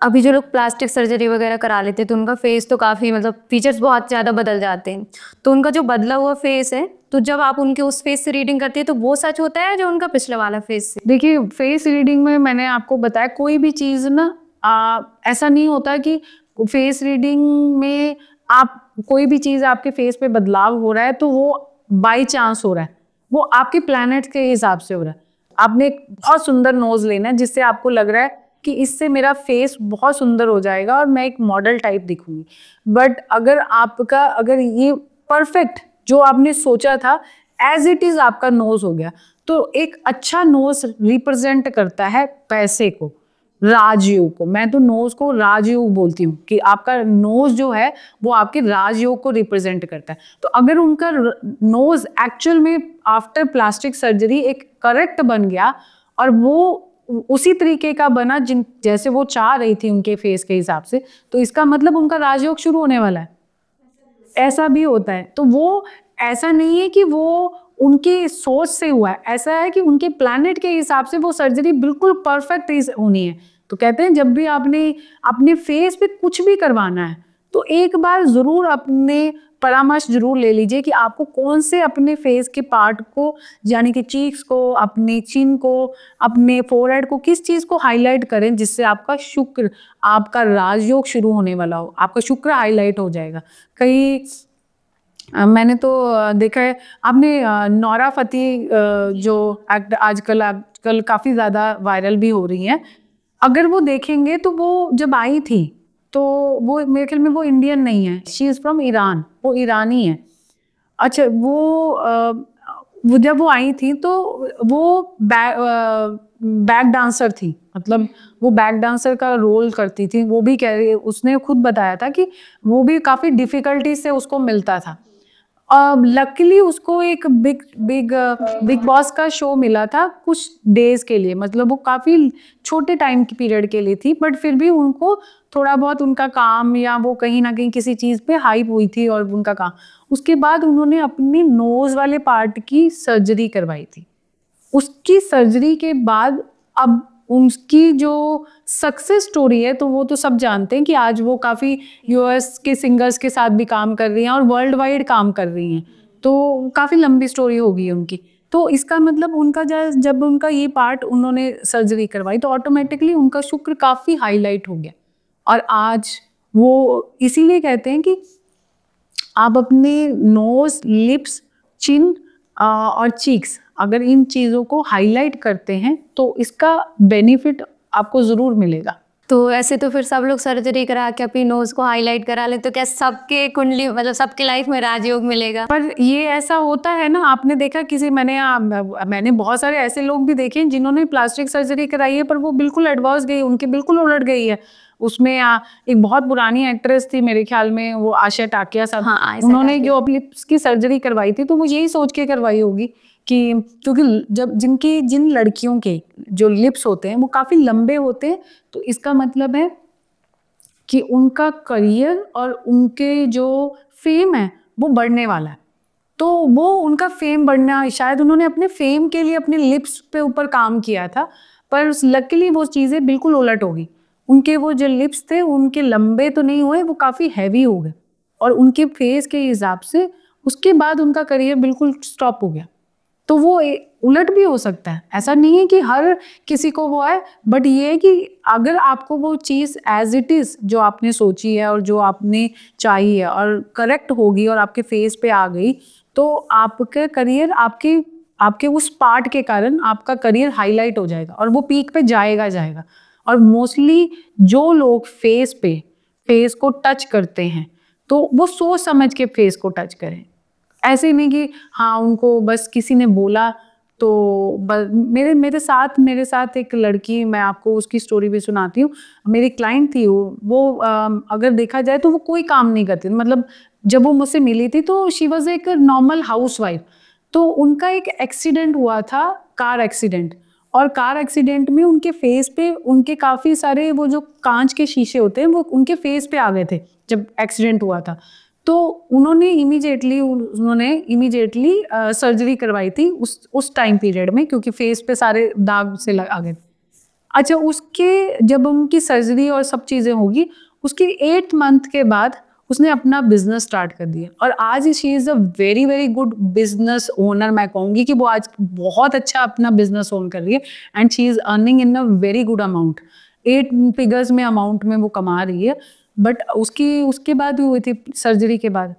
अभी जो लोग प्लास्टिक सर्जरी वगैरह करा लेते हैं तो उनका फेस तो काफ़ी मतलब फीचर्स बहुत ज़्यादा बदल जाते हैं, तो उनका जो बदला हुआ फेस है, तो जब आप उनके उस फेस से रीडिंग करती है तो वो सच होता है जो उनका पिछले वाला फेस से? देखिए, फेस रीडिंग में मैंने आपको बताया कोई भी चीज़ ना ऐसा नहीं होता कि फेस रीडिंग में आप कोई भी चीज़ आपके फेस पे बदलाव हो रहा है तो वो बाय चांस हो रहा है, वो आपके प्लैनेट के हिसाब से हो रहा है। आपने एक बहुत सुंदर नोज लेना है जिससे आपको लग रहा है कि इससे मेरा फेस बहुत सुंदर हो जाएगा और मैं एक मॉडल टाइप दिखूंगी। बट अगर ये परफेक्ट जो आपने सोचा था एज इट इज आपका नोज हो गया, तो एक अच्छा नोज रिप्रेजेंट करता है पैसे को, राजयोग को। मैं तो नोज को राजयोग बोलती हूँ कि आपका नोज जो है वो आपके राजयोग को रिप्रेजेंट करता है। तो अगर उनका नोज एक्चुअल में आफ्टर प्लास्टिक सर्जरी एक करेक्ट बन गया और वो उसी तरीके का बना जैसे वो चाह रही थी उनके फेस के हिसाब से, तो इसका मतलब उनका राजयोग शुरू होने वाला है। ऐसा भी होता है। तो वो ऐसा नहीं है कि वो उनकी सोच से हुआ है, ऐसा है कि उनके प्लैनेट के हिसाब से वो सर्जरी बिल्कुल परफेक्ट होनी है। तो कहते हैं जब भी आपने अपने फेस पे कुछ भी करवाना है तो एक बार जरूर अपने परामर्श जरूर ले लीजिए कि आपको कौन से अपने फेस के पार्ट को, यानी कि चीक्स को, अपने चिन को, अपने फोरहेड को, किस चीज को हाईलाइट करें जिससे आपका शुक्र, आपका राजयोग शुरू होने वाला हो, आपका शुक्र हाईलाइट हो जाएगा। कई मैंने तो देखा है, आपने नोरा फतेही जो आजकल काफ़ी ज़्यादा वायरल भी हो रही हैं, अगर वो देखेंगे तो वो जब आई थी तो वो मेरे ख्याल में वो इंडियन नहीं है, शी इज़ फ्रॉम ईरान, वो ईरानी है। अच्छा, वो जब वो आई थी तो वो बैक डांसर थी, मतलब वो बैक डांसर का रोल करती थी। वो भी कह रही, उसने खुद बताया था कि वो भी काफ़ी डिफ़िकल्टी से उसको मिलता था। लकीली उसको एक बिग बॉस का शो मिला था कुछ डेज के लिए, मतलब वो काफ़ी छोटे टाइम की पीरियड के लिए थी, बट फिर भी उनको थोड़ा बहुत उनका काम या वो कहीं ना कहीं किसी चीज़ पे हाइप हुई थी और उनका काम, उसके बाद उन्होंने अपनी नोज़ वाले पार्ट की सर्जरी करवाई थी। उसकी सर्जरी के बाद अब उनकी जो सक्सेस स्टोरी है तो वो तो सब जानते हैं कि आज वो काफ़ी यूएस के सिंगर्स के साथ भी काम कर रही हैं और वर्ल्ड वाइड काम कर रही हैं। तो काफ़ी लंबी स्टोरी होगी उनकी। तो इसका मतलब उनका जब उनका ये पार्ट उन्होंने सर्जरी करवाई तो ऑटोमेटिकली उनका शुक्र काफ़ी हाईलाइट हो गया। और आज वो इसीलिए कहते हैं कि आप अपने नोज, लिप्स, चिन और चीक्स, अगर इन चीज़ों को हाईलाइट करते हैं तो इसका बेनिफिट आपको ज़रूर मिलेगा। तो ऐसे तो फिर सब लोग सर्जरी करा के अपनी नोज को हाईलाइट करा ले, तो क्या सबके कुंडली मतलब सबके लाइफ में राजयोग मिलेगा? पर ये ऐसा होता है ना, आपने देखा किसी, मैंने बहुत सारे ऐसे लोग भी देखे हैं जिन्होंने प्लास्टिक सर्जरी कराई है पर वो बिल्कुल एडवांस गई, उनकी बिल्कुल उलट गई है। उसमें एक बहुत पुरानी एक्ट्रेस थी मेरे ख्याल में, वो आशा टाकिया साहब, हाँ, उन्होंने जो अपनी की सर्जरी करवाई थी तो वो यही सोच के करवाई होगी कि क्योंकि जब जिन लड़कियों के जो लिप्स होते हैं वो काफ़ी लंबे होते हैं, तो इसका मतलब है कि उनका करियर और उनके जो फेम है वो बढ़ने वाला है। तो वो उनका फेम बढ़ना, शायद उन्होंने अपने फेम के लिए अपने लिप्स पे ऊपर काम किया था, पर लकीली वो चीज़ें बिल्कुल उलट हो गई। उनके वो जो लिप्स थे उनके लंबे तो नहीं हुए, वो काफ़ी हैवी हो गए और उनके फेस के हिसाब से उसके बाद उनका करियर बिल्कुल स्टॉप हो गया। तो वो उलट भी हो सकता है, ऐसा नहीं है कि हर किसी को वो है, बट ये है कि अगर आपको वो चीज़ एज इट इज़ जो आपने सोची है और जो आपने चाहिए है और करेक्ट होगी और आपके फेस पे आ गई, तो आपका करियर आपके उस पार्ट के कारण आपका करियर हाईलाइट हो जाएगा और वो पीक पे जाएगा। और मोस्टली जो लोग फेस को टच करते हैं तो वो सोच समझ के फेस को टच करें, ऐसे नहीं कि हाँ उनको बस किसी ने बोला तो मेरे साथ एक लड़की, मैं आपको उसकी स्टोरी भी सुनाती हूँ। मेरी क्लाइंट थी वो अगर देखा जाए तो वो कोई काम नहीं करती, मतलब जब वो मुझसे मिली थी तो शी वॉज एक नॉर्मल हाउसवाइफ। तो उनका एक एक्सीडेंट हुआ था, कार एक्सीडेंट, और कार एक्सीडेंट में उनके फेस पे उनके काफ़ी सारे वो जो कांच के शीशे होते हैं वो उनके फेस पे आ गए थे जब एक्सीडेंट हुआ था। तो उन्होंने इमीडिएटली सर्जरी करवाई थी उस टाइम पीरियड में, क्योंकि फेस पे सारे दाग से आ गए थे। अच्छा, उसके जब उनकी सर्जरी और सब चीज़ें होगी, उसके 8 मंथ के बाद उसने अपना बिजनेस स्टार्ट कर दिया और आज she is a very very good business owner. मैं कहूँगी कि वो आज बहुत अच्छा अपना बिजनेस ओन कर रही है and she is earning in a very good amount, 8 figures में अमाउंट में वो कमा रही है। बट उसके बाद हुई थी सर्जरी के बाद।